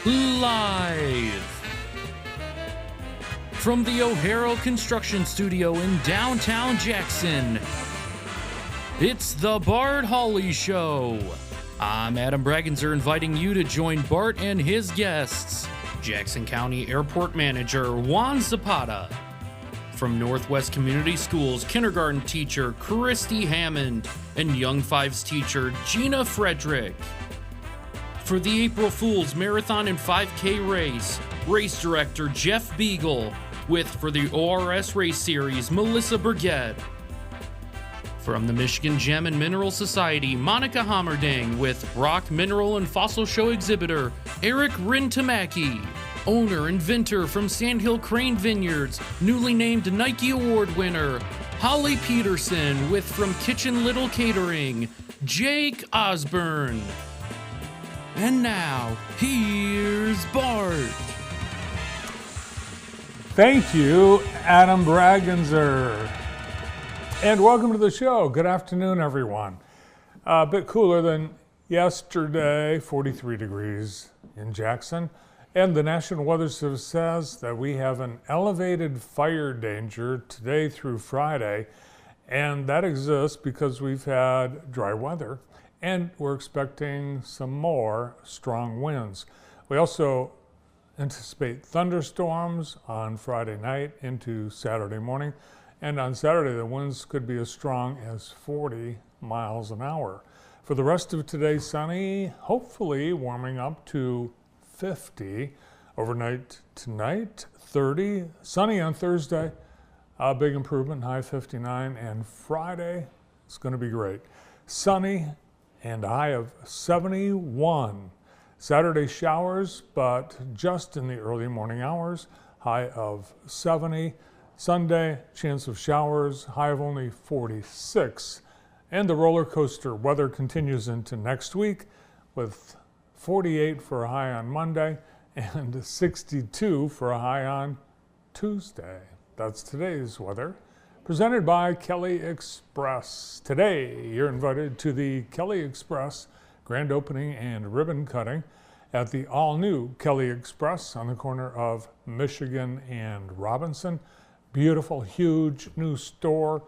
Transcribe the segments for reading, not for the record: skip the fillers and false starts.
Live from the O'Harrell Construction Studio in downtown Jackson, it's the Bart Hawley Show. I'm Adam Bragginser, inviting you to join Bart and his guests, Jackson County Airport Manager Juan Zapata, from Northwest Community Schools kindergarten teacher Christy Hammond, and Young Fives teacher Gina Frederick. For the April Fool's Marathon and 5K race director Jeff Beagle, with for the ORS Race Series Melissa Burgett. From the Michigan Gem and Mineral Society, Monica Hammerding, with rock, mineral, and fossil show exhibitor Eric Rintamaki. Owner, inventor from Sandhill Crane Vineyards, newly named Nike Award winner Holly Peterson, with from Kitchen Little Catering, Jake Osborne. And now, here's Bart. Thank you, Adam Bragginser. And welcome to the show. Good afternoon, everyone. A bit cooler than yesterday, 43 degrees in Jackson. And the National Weather Service says that we have an elevated fire danger today through Friday. And that exists because we've had dry weather and we're expecting some more strong winds. We also anticipate thunderstorms on Friday night into Saturday morning. And on Saturday, the winds could be as strong as 40 miles an hour. For the rest of today, sunny, hopefully warming up to 50. Overnight tonight, 30. Sunny on Thursday, a big improvement, high 59. And Friday, it's going to be great. Sunny and a high of 71. Saturday showers, but just in the early morning hours, high of 70. Sunday, chance of showers, high of only 46. And the roller coaster weather continues into next week with 48 for a high on Monday and 62 for a high on Tuesday. That's today's weather. Presented by Kelly Express. Today, you're invited to the Kelly Express grand opening and ribbon cutting at the all-new Kelly Express on the corner of Michigan and Robinson. Beautiful, huge new store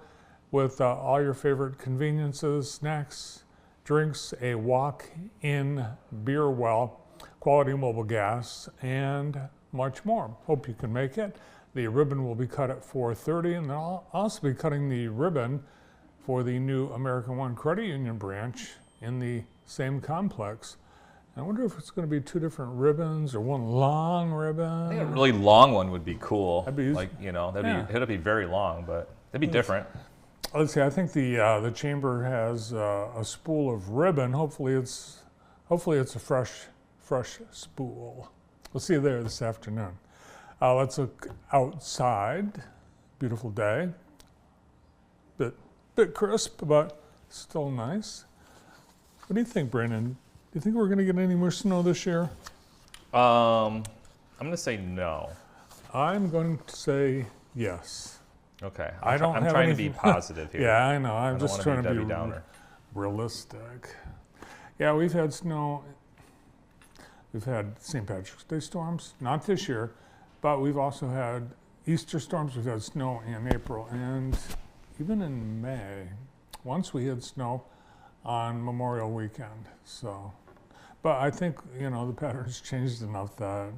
with all your favorite conveniences, snacks, drinks, a walk-in beer well, quality mobile gas, and much more. Hope you can make it. The ribbon will be cut at 4:30, and they'll also be cutting the ribbon for the new American One Credit Union branch in the same complex. I wonder if it's going to be two different ribbons or one long ribbon. I think a really long one would be cool. That'd be, it'd be very long, but it'd be different. Let's see. I think the chamber has a spool of ribbon. Hopefully it's a fresh spool. We'll see you there this afternoon. Let's look outside. Beautiful day. Bit crisp, but still nice. What do you think, Brandon? Do you think we're going to get any more snow this year? I'm going to say no. I'm going to say yes. Okay. I'm trying to be positive here. Yeah, I know. I'm just trying to be Downer. realistic. Yeah, we've had snow. We've had St. Patrick's Day storms, not this year, but we've also had Easter storms. We've had snow in April and even in May. Once we had snow on Memorial Weekend. So, but I think, the pattern's changed enough that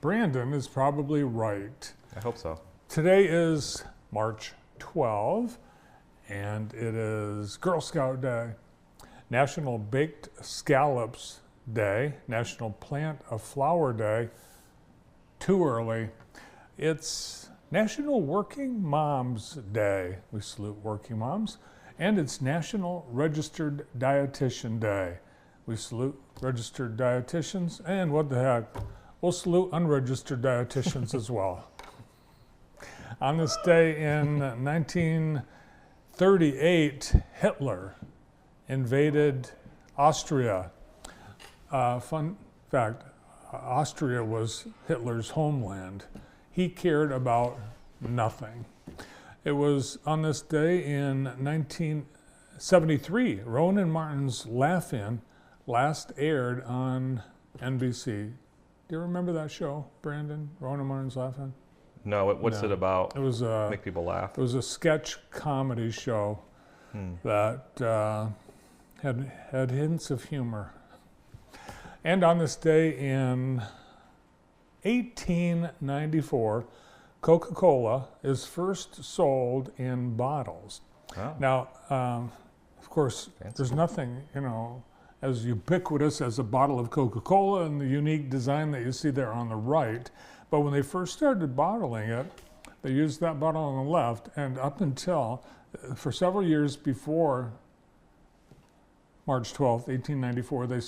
Brandon is probably right. I hope so. Today is March 12, and it is Girl Scout Day, National Baked Scallops Day, National Plant a Flower Day, too early. It's National Working Moms Day. We salute working moms. And it's National Registered Dietitian Day. We salute registered dietitians, and what the heck, we'll salute unregistered dietitians as well. On this day in 1938, Hitler invaded Austria. Fun fact, Austria was Hitler's homeland. He cared about nothing. It was on this day in 1973, Rowan and Martin's Laugh-In last aired on NBC Do you remember that show, Brandon? Rona Martin's laughing? No, what's No. it about? It was Make people laugh. It was a sketch comedy show that had hints of humor. And on this day in 1894, Coca-Cola is first sold in bottles. Oh. Now, of course, there's nothing, as ubiquitous as a bottle of Coca-Cola and the unique design that you see there on the right. But when they first started bottling it, they used that bottle on the left, and up until, for several years before March 12th, 1894, they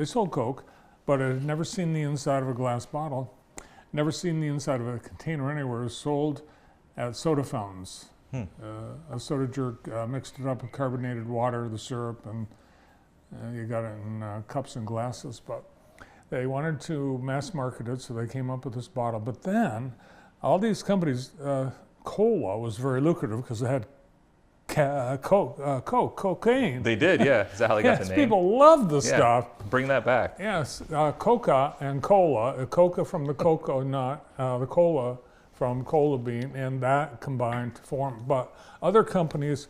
sold Coke, but it had never seen the inside of a glass bottle, never seen the inside of a container anywhere. It was sold at soda fountains. A soda jerk mixed it up with carbonated water, the syrup, and you got it in cups and glasses. But they wanted to mass market it, so they came up with this bottle. But then, all these companies, cola was very lucrative because it had cocaine. They did, yeah. Is that how they got the name? People loved the stuff. Bring that back. Yes, coca and cola, coca from the cocoa nut, the cola from cola bean, and that combined to form. But other companies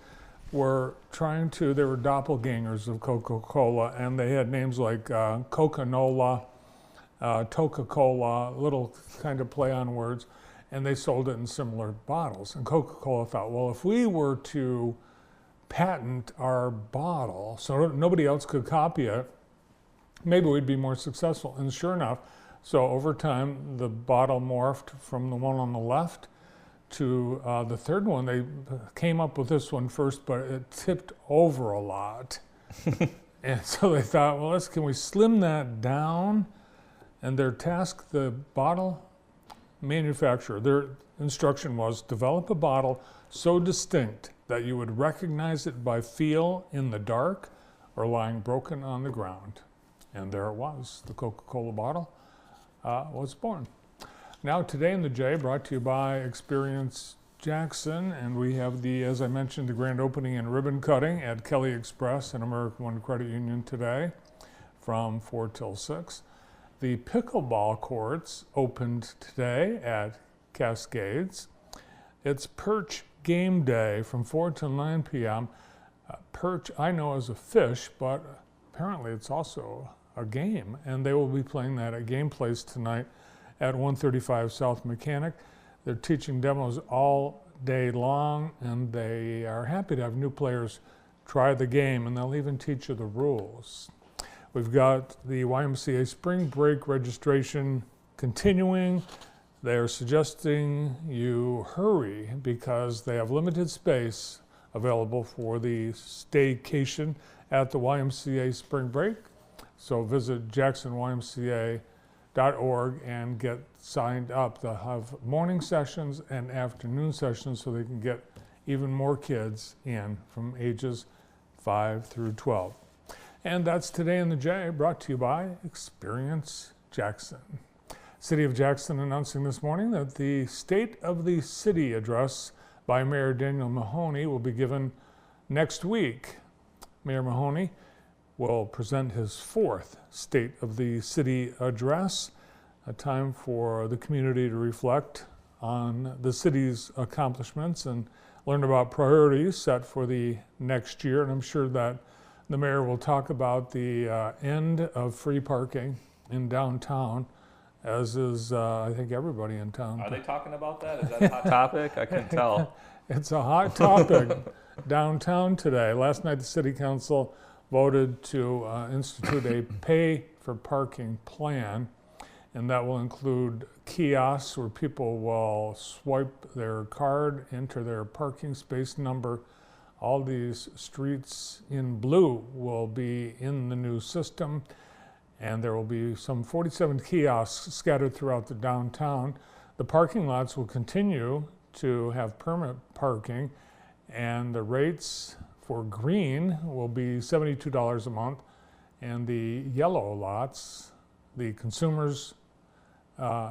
were they were doppelgangers of Coca-Cola, and they had names like Coca-Nola, Toca-Cola, little kind of play on words, and they sold it in similar bottles. And Coca-Cola thought, well, if we were to patent our bottle so nobody else could copy it, maybe we'd be more successful. And sure enough, so over time, the bottle morphed from the one on the left to the third one. They came up with this one first, but it tipped over a lot. And so they thought, well, can we slim that down? And their task, the bottle manufacturer, their instruction was develop a bottle so distinct that you would recognize it by feel in the dark or lying broken on the ground. And there it was, the Coca-Cola bottle was born. Now today in the J, brought to you by Experience Jackson, and we have as I mentioned, the grand opening and ribbon cutting at Kelly Express and American One Credit Union today from 4 till 6. The pickleball courts opened today at Cascades. It's Perch Game Day from 4 till 9 p.m. Perch I know as a fish, but apparently it's also a game, and they will be playing that at Game Place tonight at 135 South Mechanic. They're teaching demos all day long, and they are happy to have new players try the game, and they'll even teach you the rules. We've got the YMCA Spring Break registration continuing. They're suggesting you hurry because they have limited space available for the staycation at the YMCA Spring Break. So visit jacksonymca.org and get signed up. They'll have morning sessions and afternoon sessions so they can get even more kids in from ages 5 through 12. And that's Today in the J, brought to you by Experience Jackson. City of Jackson announcing this morning that the State of the City address by Mayor Daniel Mahoney will be given next week. Mayor Mahoney will present his 4th State of the City address, a time for the community to reflect on the city's accomplishments and learn about priorities set for the next year. And I'm sure that the mayor will talk about the end of free parking in downtown, as is, I think, everybody in town. Are they talking about that? Is that a hot topic? I couldn't tell. It's a hot topic downtown today. Last night, the city council voted to institute a pay for parking plan, and that will include kiosks where people will swipe their card, enter their parking space number. All these streets in blue will be in the new system, and there will be some 47 kiosks scattered throughout the downtown. The parking lots will continue to have permit parking, and the rates for green will be $72 a month, and the yellow lots, the consumers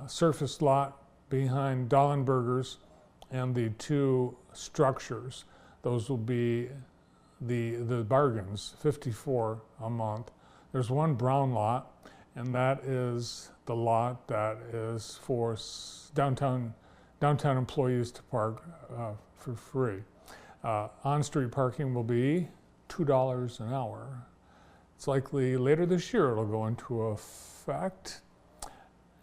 surface lot behind Dollenberger's and the 2 structures, those will be the bargains, $54 a month. There's one brown lot, and that is the lot that is for downtown employees to park for free. On-street parking will be $2 an hour. It's likely later this year it'll go into effect.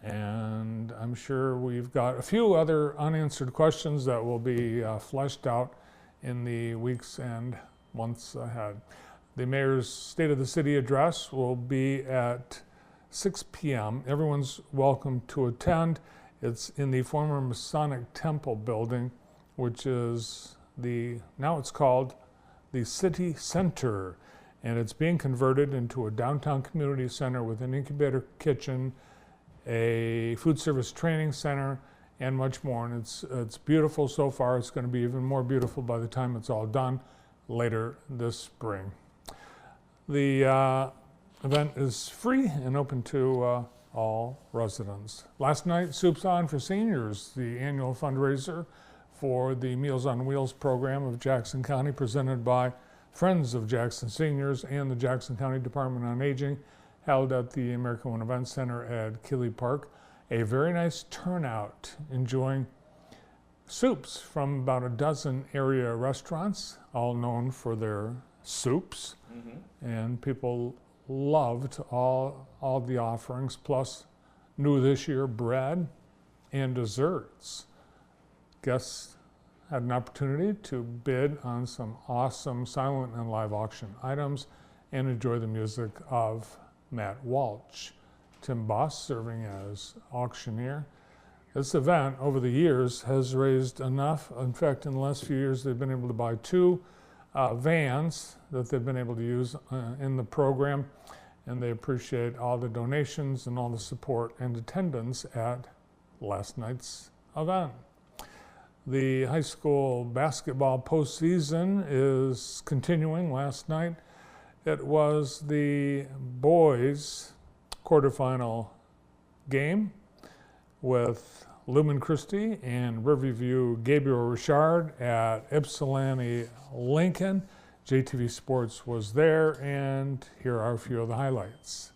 And I'm sure we've got a few other unanswered questions that will be fleshed out in the weeks and months ahead. The mayor's State of the City address will be at 6 p.m. Everyone's welcome to attend. It's in the former Masonic Temple building, which is now it's called the City Center, and it's being converted into a downtown community center with an incubator kitchen, a food service training center, and much more. And it's beautiful so far. It's going to be even more beautiful by the time it's all done later this spring. The event is free and open to all residents. Last night, Soup's On for Seniors, the annual fundraiser for the Meals on Wheels program of Jackson County, presented by Friends of Jackson Seniors and the Jackson County Department on Aging, held at the American One Event Center at Keeley Park. A very nice turnout, enjoying soups from about a dozen area restaurants, all known for their soups. And people loved all the offerings, plus new this year, bread and desserts. Guests had an opportunity to bid on some awesome silent and live auction items and enjoy the music of Matt Walsh. Tim Boss serving as auctioneer. This event over the years has raised enough. In fact, in the last few years, they've been able to buy 2 vans that they've been able to use in the program, and they appreciate all the donations and all the support and attendance at last night's event. The high school basketball postseason is continuing. Last night, it was the boys' quarterfinal game with Lumen Christi and Riverview Gabriel Richard at Ypsilanti Lincoln. JTV Sports was there, and here are a few of the highlights.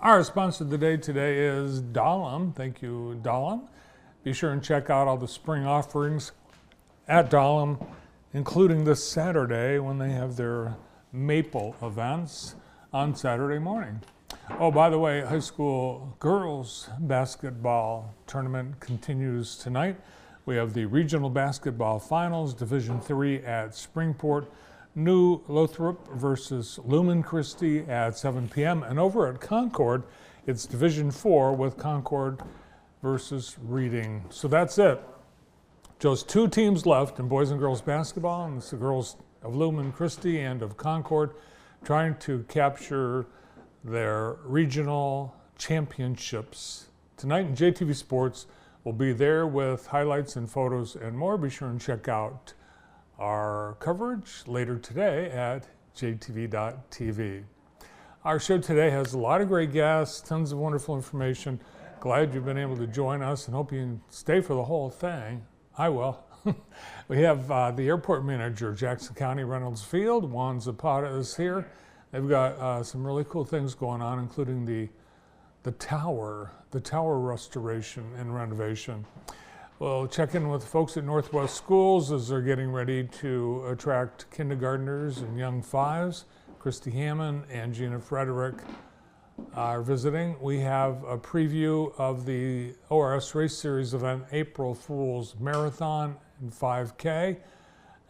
Our sponsor of the day today is Dahlem. Thank you, Dahlem. Be sure and check out all the spring offerings at Dahlem, including this Saturday when they have their Maple events on Saturday morning. Oh, by the way, high school girls basketball tournament continues tonight. We have the regional basketball finals, Division III at Springport. New Lothrop versus Lumen Christi at 7 p.m. And over at Concord, it's Division IV with Concord versus Reading. So that's it. Just two teams left in boys and girls basketball, and it's the girls of Lumen Christi and of Concord trying to capture their regional championships. Tonight in JTV Sports, we'll be there with highlights and photos and more. Be sure and check out our coverage later today at jtv.tv. Our show today has a lot of great guests, tons of wonderful information. Glad you've been able to join us and hope you can stay for the whole thing. I will. We have the airport manager, Jackson County Reynolds Field. Juan Zapata is here. They've got some really cool things going on, including the tower restoration and renovation. We'll check in with folks at Northwest Schools as they're getting ready to attract kindergartners and young fives. Christy Hammond and Gina Frederick are visiting. We have a preview of the ORS Race Series event, April Fool's Marathon and 5K.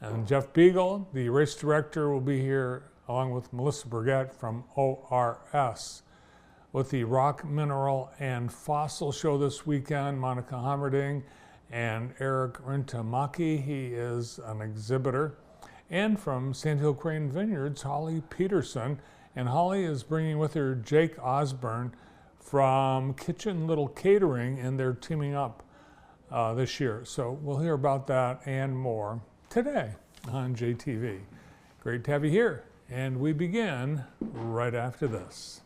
And Jeff Beagle, the race director, will be here along with Melissa Burgett from ORS. With the Rock, Mineral, and Fossil show this weekend, Monica Hammerding and Eric Rintamaki, he is an exhibitor. And from Sandhill Crane Vineyards, Holly Peterson. And Holly is bringing with her Jake Osborne from Kitchen Little Catering, and they're teaming up this year. So we'll hear about that and more today on JTV. Great to have you here. And we begin right after this.